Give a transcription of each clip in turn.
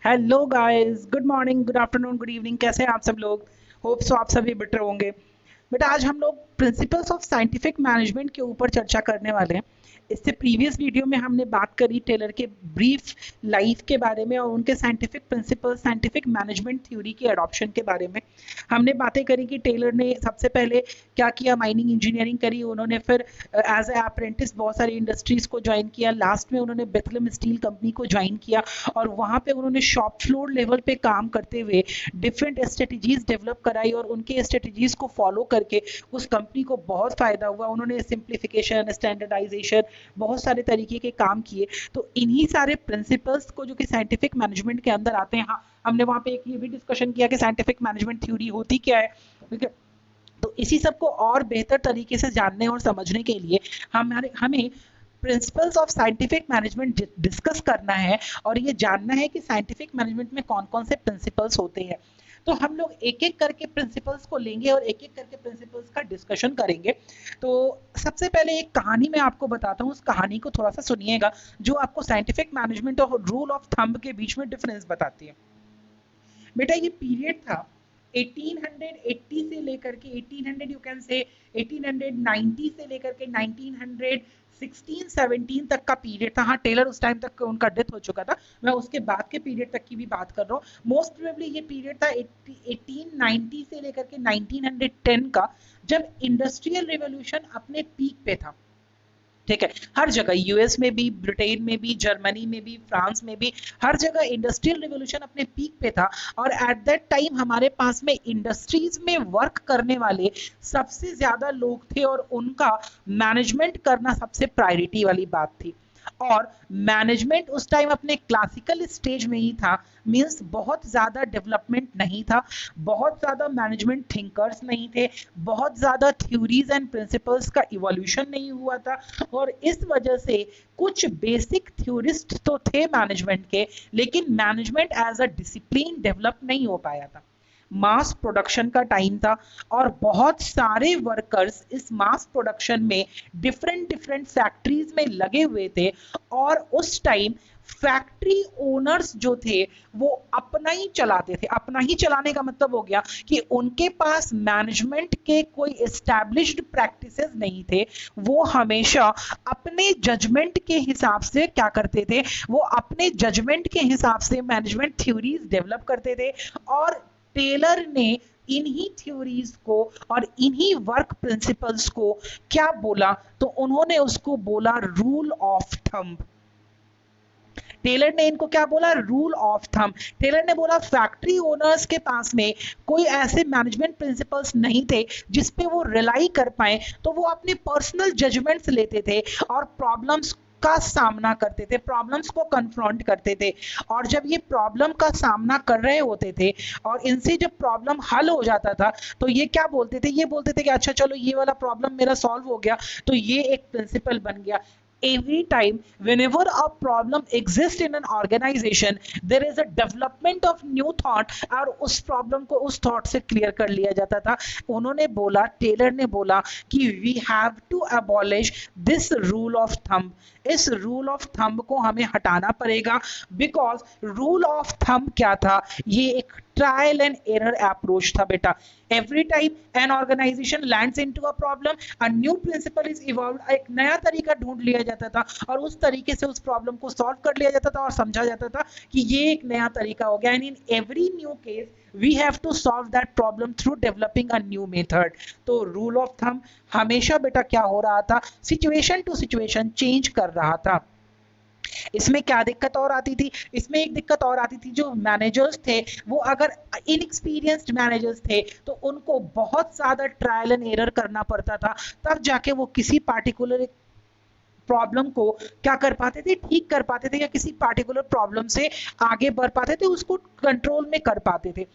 Hello guys, good morning, good afternoon, good evening. कैसे हैं आप सब लोग? होप सो आप सभी बेटर होंगे। बेटा, आज हम लोग प्रिंसिपल्स ऑफ साइंटिफिक मैनेजमेंट के ऊपर चर्चा करने वाले हैं। इससे प्रीवियस वीडियो में हमने बात करी टेलर के ब्रीफ लाइफ के बारे में और उनके scientific principle, scientific management theory की एडॉप्शन के बारे में। हमने बातें करी कि टेलर ने सबसे पहले क्या किया, माइनिंग इंजीनियरिंग करी। उन्होंने फिर एज ए अप्रेंटिस बहुत सारी इंडस्ट्रीज को ज्वाइन किया। लास्ट में उन्होंने बेथलेम स्टील कंपनी को ज्वाइन किया और वहाँ पे उन्होंने शॉप फ्लोर लेवल पे काम करते हुए डिफरेंट स्ट्रेटजीज डेवलप कराई और उनके स्ट्रेटजीज को फॉलो करके उस कंपनी को बहुत फायदा हुआ। उन्होंने सिंप्लीफिकेशन, स्टैंडर्डाइजेशन, बहुत सारे तरीके के काम किए। तो इन्हीं सारे प्रिंसिपल्स को जो कि साइंटिफिक मैनेजमेंट के अंदर आते हैं। हाँ, हमने वहाँ पे एक ये भी डिस्कशन किया कि साइंटिफिक मैनेजमेंट थ्योरी होती क्या है, ठीक है। तो इसी सब को और बेहतर तरीके से जानने और समझने के लिए हमें principles of scientific management discuss करना है और ये जानना है कि साइंटिफिक मैनेजमेंट में कौन कौन से प्रिंसिपल्स होते हैं। तो हम लोग एक एक करके प्रिंसिपल्स को लेंगे और एक एक करके प्रिंसिपल्स का डिस्कशन करेंगे। तो सबसे पहले एक कहानी मैं आपको बताता हूँ, उस कहानी को थोड़ा सा सुनिएगा जो आपको साइंटिफिक मैनेजमेंट और रूल ऑफ थंब के बीच में डिफरेंस बताती है। बेटा, ये पीरियड था 1880 से लेकर के 1800, यू कैन से 1890 से लेकर के 1916 17 तक का पीरियड था। हाँ, टेलर उस टाइम तक उनका डेथ हो चुका था। मैं उसके बाद के पीरियड तक की भी बात कर रहा हूँ। मोस्ट प्रोबेबली ये पीरियड था 1890 से लेकर के 1910 का, जब इंडस्ट्रियल रिवॉल्यूशन अपने पीक पे था। ठीक है, हर जगह, यूएस में भी, ब्रिटेन में भी, जर्मनी में भी, फ्रांस में भी, हर जगह इंडस्ट्रियल रिवॉल्यूशन अपने पीक पे था। और एट दैट टाइम हमारे पास में इंडस्ट्रीज में वर्क करने वाले सबसे ज्यादा लोग थे और उनका मैनेजमेंट करना सबसे प्रायोरिटी वाली बात थी। और मैनेजमेंट उस टाइम अपने क्लासिकल स्टेज में ही था। मींस बहुत ज़्यादा डेवलपमेंट नहीं था, बहुत ज़्यादा मैनेजमेंट थिंकर्स नहीं थे, बहुत ज़्यादा थ्योरीज एंड प्रिंसिपल्स का इवोल्यूशन नहीं हुआ था। और इस वजह से कुछ बेसिक थ्योरिस्ट तो थे मैनेजमेंट के, लेकिन management as a discipline develop नहीं हो पाया था। मास प्रोडक्शन का टाइम था और बहुत सारे वर्कर्स इस मास प्रोडक्शन में डिफरेंट डिफरेंट फैक्ट्रीज में लगे हुए थे। और उस टाइम फैक्ट्री ओनर्स जो थे वो अपना ही चलाते थे। अपना ही चलाने का मतलब हो गया कि उनके पास मैनेजमेंट के कोई एस्टैब्लिश्ड प्रैक्टिसेस नहीं थे। वो हमेशा अपने जजमेंट के हिसाब से क्या करते थे, वो अपने जजमेंट के हिसाब से मैनेजमेंट थ्योरीज डेवलप करते थे। और टेलर ने इन्हीं थ्योरीज को और इन्हीं वर्क प्रिंसिपल्स को क्या बोला, तो उन्होंने उसको बोला रूल ऑफ थंब। टेलर ने इनको क्या बोला, रूल ऑफ थंब। टेलर ने बोला फैक्ट्री ओनर्स के पास में कोई ऐसे मैनेजमेंट प्रिंसिपल्स नहीं थे जिस पे वो रिलाई कर पाए, तो वो अपने पर्सनल जजमेंट्स लेते थे और प्रॉब्लम्स का सामना करते थे, प्रॉब्लम्स को कन्फ्रंट करते थे। और जब ये प्रॉब्लम का सामना कर रहे होते थे और इनसे जब प्रॉब्लम हल हो जाता था, तो ये क्या बोलते थे, ये बोलते थे कि अच्छा चलो ये वाला प्रॉब्लम मेरा सॉल्व हो गया, तो ये एक प्रिंसिपल बन गया। Every time whenever a problem exists in an organization, there is a development of new thought और उस प्रॉब्लम को उस थॉट से क्लियर कर लिया जाता था। उन्होंने बोला, टेलर ने बोला कि we have to abolish this rule of thumb. इस रूल ऑफ थंब को हमें हटाना पड़ेगा। बिकॉज रूल ऑफ थंब क्या था, ये एक ट्रायल एंड एरर अप्रोच था बेटा। Every time an organization lands into a problem, a new principle is evolve. एक नया तरीका ढूंढ लिया जाता था और उस तरीके से उस प्रॉब्लम को सॉल्व कर लिया जाता था और समझा जाता था कि ये एक नया तरीका हो गया। And in every new case we have to solve that problem through developing a new method. तो रूल ऑफ थंब हमेशा बेटा क्या हो रहा था, सिचुएशन टू सिचुएशन चेंज कर रहा था। इसमें क्या दिक्कत और आती थी, इसमें एक दिक्कत और आती थी, जो मैनेजर्स थे वो अगर इनएक्सपीरियंस्ड मैनेजर्स थे तो उनको बहुत ज्यादा ट्रायल एंड एरर करना पड़ता था, तब जाके वो किसी पार्टिकुलर प्रॉब्लम को क्या कर पाते थे, ठीक कर पाते थे, या किसी पार्टिकुलर प्रॉब्लम से आगे बढ़ पाते थे, उसको कंट्रोल में कर पाते थे।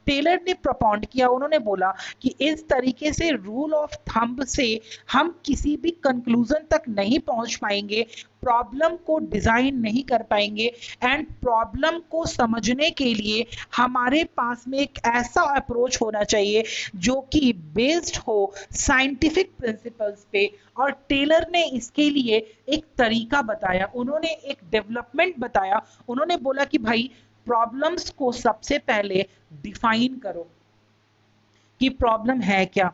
टेलर ने प्रपोंड किया, उन्होंने बोला कि इस तरीके से रूल ऑफ थंब से हम किसी भी कंक्लूजन तक नहीं पहुंच पाएंगे, प्रॉब्लम को डिजाइन नहीं कर पाएंगे, एंड प्रॉब्लम को समझने के लिए हमारे पास में एक ऐसा अप्रोच होना चाहिए जो कि बेस्ड हो साइंटिफिक प्रिंसिपल्स पे। और टेलर ने इसके लिए एक तरीका बताया, उन्होंने एक डेवलपमेंट बताया। उन्होंने बोला कि भाई प्रॉब्लम्स को सबसे पहले डिफाइन करो कि प्रॉब्लम है क्या,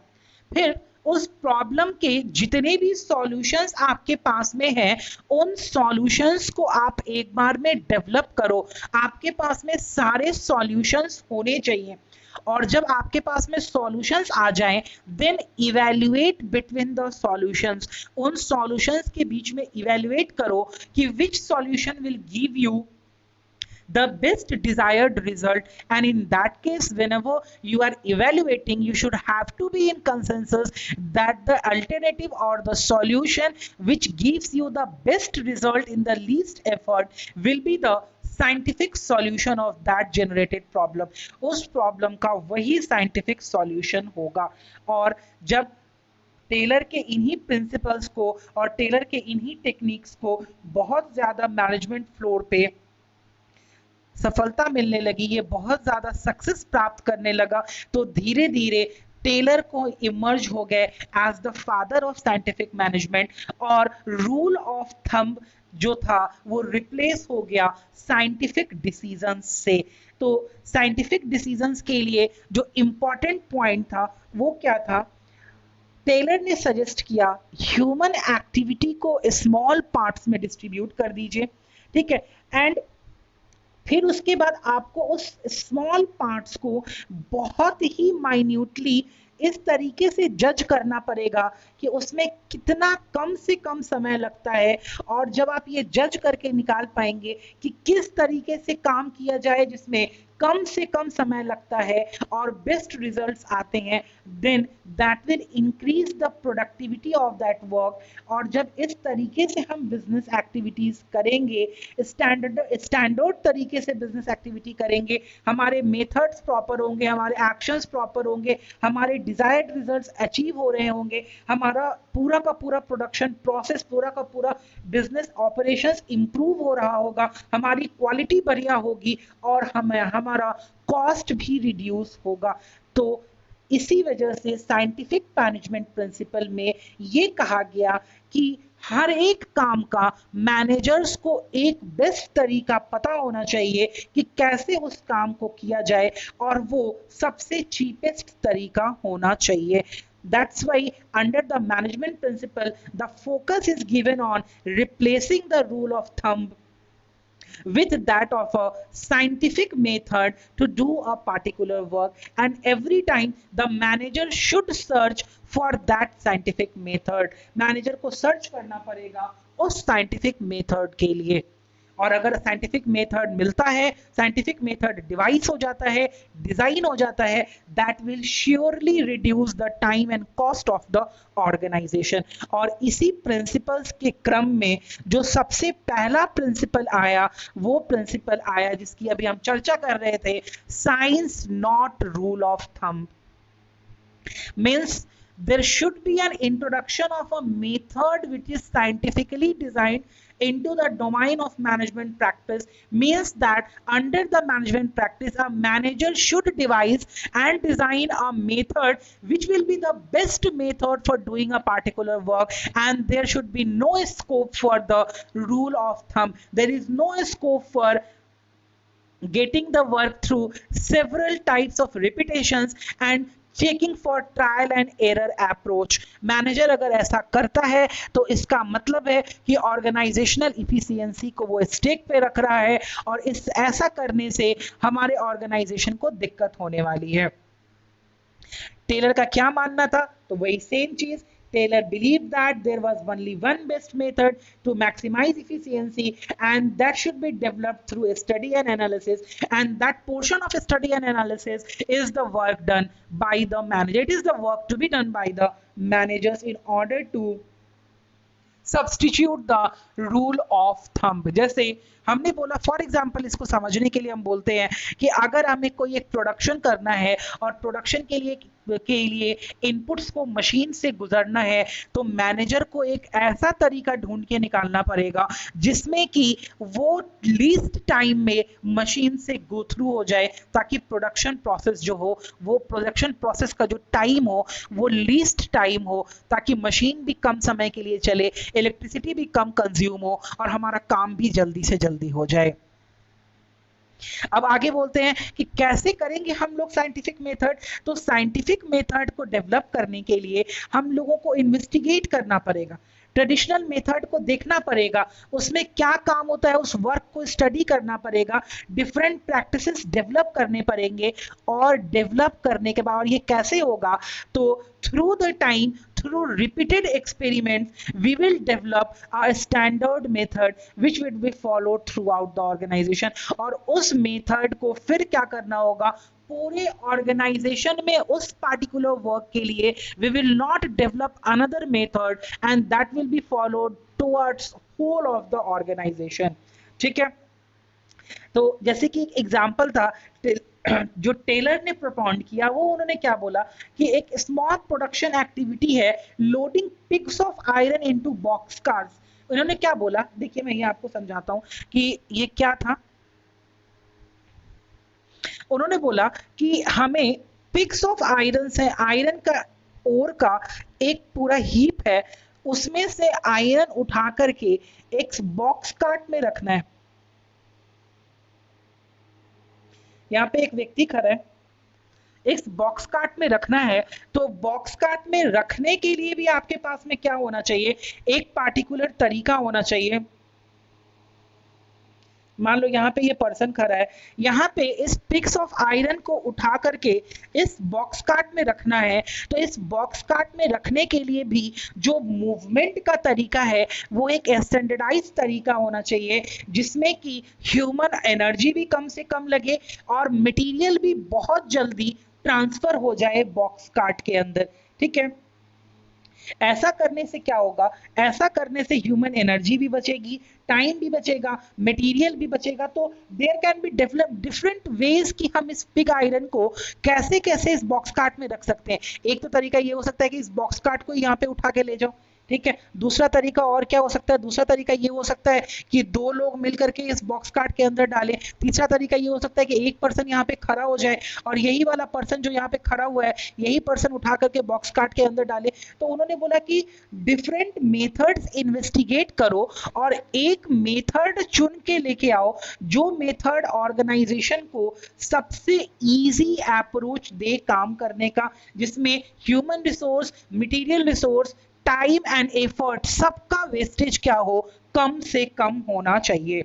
फिर उस प्रॉब्लम के जितने भी सॉल्यूशंस आपके पास में हैं उन सॉल्यूशंस को आप एक बार में डेवलप करो। आपके पास में सारे सॉल्यूशंस होने चाहिए, और जब आपके पास में सॉल्यूशंस आ जाएं then evaluate between the solutions. उन सॉल्यूशंस के बीच में इवैल्यूएट करो कि which solution will give you the best desired result, and in that case whenever you are evaluating you should have to be in consensus that the alternative or the solution which gives you the best result in the least effort will be the scientific solution of that generated problem। उस problem का वही scientific solution होगा। और जब Taylor के इन्हीं principles को और टेलर के इन्हीं टेक्निक्स को बहुत ज्यादा मैनेजमेंट फ्लोर पे सफलता मिलने लगी, ये बहुत ज्यादा सक्सेस प्राप्त करने लगा, तो धीरे धीरे टेलर को इमर्ज हो गए as the father of scientific management, और रूल ऑफ थंब जो था वो रिप्लेस हो गया साइंटिफिक डिसीजंस से। तो साइंटिफिक डिसीजंस के लिए जो इंपॉर्टेंट पॉइंट था वो क्या था, टेलर ने सजेस्ट किया ह्यूमन एक्टिविटी को स्मॉल पार्ट्स में डिस्ट्रीब्यूट कर दीजिए, ठीक है, एंड फिर उसके बाद आपको उस स्मॉल पार्ट्स को बहुत ही माइन्यूटली इस तरीके से जज करना पड़ेगा कि उसमें कितना कम से कम समय लगता है, और जब आप ये जज करके निकाल पाएंगे कि किस तरीके से काम किया जाए जिसमें कम से कम समय लगता है और बेस्ट रिजल्ट्स आते हैं, then that will increase the productivity of that work. और जब इस तरीके से हम बिजनेस एक्टिविटीज करेंगे, स्टैंडर्ड तरीके से बिजनेस एक्टिविटी करेंगे, हमारे मेथड्स प्रॉपर होंगे, हमारे एक्शंस प्रॉपर होंगे, हमारे डिजायर्ड रिजल्ट्स अचीव हो रहे होंगे, हमारा पूरा का पूरा प्रोडक्शन प्रोसेस, पूरा का पूरा बिजनेस ऑपरेशंस इंप्रूव हो रहा होगा, हमारी क्वालिटी बढ़िया होगी और हमारा कॉस्ट भी रिड्यूस होगा। तो इसी वजह से साइंटिफिक मैनेजमेंट प्रिंसिपल में ये कहा गया कि हर एक काम का मैनेजर्स को एक बेस्ट तरीका पता होना चाहिए कि कैसे उस काम को किया जाए, और वो सबसे चीपेस्ट तरीका होना चाहिए। That's why under the management principle the focus is given on replacing the rule of thumb with that of a scientific method to do a particular work, and every time the manager should search for that scientific method। Manager को search करना पड़ेगा उस scientific method के लिए, और अगर scientific method मिलता है, साइंटिफिक मेथड डिवाइस हो जाता है, डिजाइन हो जाता है, that will surely reduce the time and cost of the organization. और इसी प्रिंसिपल्स के क्रम में जो सबसे पहला प्रिंसिपल आया वो प्रिंसिपल आया जिसकी अभी हम चर्चा कर रहे थे, science not rule of thumb. Means there should be an introduction of a method which is scientifically designed into the domain of management practice, means that under the management practice a manager should devise and design a method which will be the best method for doing a particular work, and there should be no scope for the rule of thumb. There is no scope for getting the work through several types of repetitions and checking for trial and error approach. Manager अगर ऐसा करता है तो इसका मतलब है कि organisational efficiency को वो स्टेक पे रख रहा है, और इस ऐसा करने से हमारे ऑर्गेनाइजेशन को दिक्कत होने वाली है। टेलर का क्या मानना था, तो वही सेम चीज, Taylor believed that there was only one best method to maximize efficiency, and that should be developed through a study and analysis, and that portion of study and analysis is the work done by the manager. It is the work to be done by the managers in order to substitute the rule of thumb. जैसे हमने बोला, for example इसको समझने के लिए हम बोलते हैं कि अगर हमें कोई एक प्रोडक्शन करना है और प्रोडक्शन के लिए इनपुट्स को मशीन से गुजरना है, तो मैनेजर को एक ऐसा तरीका ढूंढ के निकालना पड़ेगा जिसमें कि वो लीस्ट टाइम में मशीन से गो थ्रू हो जाए, ताकि प्रोडक्शन प्रोसेस जो हो, वो प्रोडक्शन प्रोसेस का जो टाइम हो वो लीस्ट टाइम हो, ताकि मशीन भी कम समय के लिए चले, इलेक्ट्रिसिटी भी कम कंज्यूम हो और हमारा काम भी जल्दी से जल्दी हो जाए। अब आगे बोलते हैं कि कैसे करेंगे हम लोग साइंटिफिक मेथड। तो साइंटिफिक मेथड को डेवलप करने के लिए हम लोगों को इन्वेस्टिगेट करना पड़ेगा, ट्रेडिशनल मेथड को देखना पड़ेगा, उसमें क्या काम होता है उस वर्क को स्टडी करना पड़ेगा, डिफरेंट प्रैक्टिसेस डेवलप करने पड़ेंगे, और डेवलप करने के बाद ये कैसे होगा, तो through the time, through repeated experiments, we will develop a standard method which will be followed throughout the organization। और उस मेथड को फिर क्या करना होगा, पूरे ऑर्गेनाइजेशन में उस पार्टिकुलर वर्क के लिए we will not develop another method and that will be followed towards whole of the organization। ठीक है, तो जैसे कि एक एग्जाम्पल था जो टेलर ने प्रोपाउंड किया, वो उन्होंने क्या बोला कि एक स्मॉल प्रोडक्शन एक्टिविटी है loading pigs of iron into box cars. उन्होंने क्या बोला, देखिए मैं ये आपको समझाता हूं कि ये क्या था। उन्होंने बोला कि हमें पिग्स ऑफ आयरन है, आयरन का ओर का एक पूरा हीप है, उसमें से आयरन उठा करके एक बॉक्स कार्ट में रखना है। यहाँ पे एक व्यक्ति खड़ा है, इस बॉक्स कार्ट में रखना है, तो बॉक्स कार्ट में रखने के लिए भी आपके पास में क्या होना चाहिए, एक पार्टिकुलर तरीका होना चाहिए। मान लो यहाँ पे ये पर्सन खड़ा है, यहाँ पे इस पिग्स ऑफ आयरन को उठा करके इस बॉक्स कार्ट में रखना है, तो इस बॉक्स कार्ट में रखने के लिए भी जो मूवमेंट का तरीका है वो एक स्टैंडर्डाइज तरीका होना चाहिए, जिसमें कि ह्यूमन एनर्जी भी कम से कम लगे और मटेरियल भी बहुत जल्दी ट्रांसफर हो जाए बॉक्स कार्ट के अंदर। ठीक है, ऐसा करने से क्या होगा, ऐसा करने से ह्यूमन एनर्जी भी बचेगी, टाइम भी बचेगा, मटेरियल भी बचेगा। तो there can be develop different ways कि हम इस पिग आयरन को कैसे कैसे इस बॉक्स कार्ट में रख सकते हैं। एक तो तरीका ये हो सकता है कि इस बॉक्स कार्ट को यहाँ पे उठा के ले जाओ, ठीक है। दूसरा तरीका और क्या हो सकता है, दूसरा तरीका ये हो सकता है कि दो लोग मिलकर के इस बॉक्स कार्ट के अंदर डालें। तीसरा तरीका ये हो सकता है कि एक पर्सन यहाँ पे खड़ा हो जाए और यही वाला पर्सन जो यहाँ पे खड़ा हुआ है, यही पर्सन उठा करके बॉक्स कार्ट के अंदर डाले। तो उन्होंने बोला कि डिफरेंट मेथड्स इन्वेस्टिगेट करो और एक मेथड चुन के लेके आओ, जो मेथड ऑर्गेनाइजेशन को सबसे इजी अप्रोच दे काम करने का, जिसमें human resource, material resource, time and effort सबका वेस्टेज क्या हो, कम से कम होना चाहिए।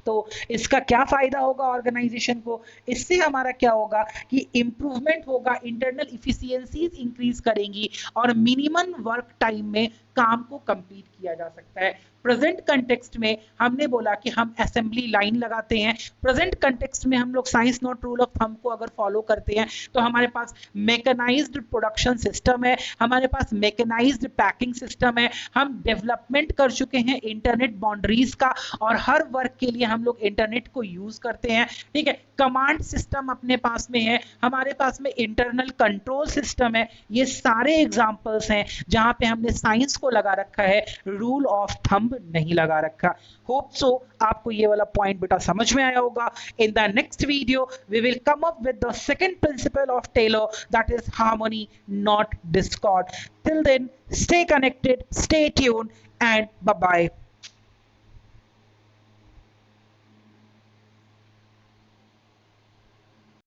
तो इसका क्या फायदा होगा ऑर्गेनाइजेशन को, इससे हमारा क्या होगा कि इंप्रूवमेंट होगा, इंटरनल इफिशियंसीज इंक्रीज करेंगी और मिनिमम वर्क टाइम में काम को कंप्लीट किया जा सकता है। प्रेजेंट कंटेक्स्ट में हमने बोला कि हम असेंबली लाइन लगाते हैं, प्रेजेंट कंटेक्स्ट में हम लोग science not rule of thumb को अगर फॉलो करते हैं तो हमारे पास मैकेनाइज्ड प्रोडक्शन सिस्टम है, हमारे पास मैकेनाइज्ड पैकिंग सिस्टम है, हम डेवलपमेंट कर चुके हैं इंटरनेट बाउंड्रीज का और हर वर्क के लिए हम लोग इंटरनेट को यूज करते हैं। ठीक है, कमांड सिस्टम अपने पास में है, हमारे पास में इंटरनल कंट्रोल सिस्टम है। ये सारे एग्जांपल्स हैं जहां पे हमने साइंस को लगा रखा है, रूल ऑफ थंब नहीं लगा रखा। होप सो आपको ये वाला पॉइंट बेटा समझ में आया होगा। In the next video we will come up with the second principle of Taylor, that is harmony not discord. Till then stay connected, stay tuned and bye bye.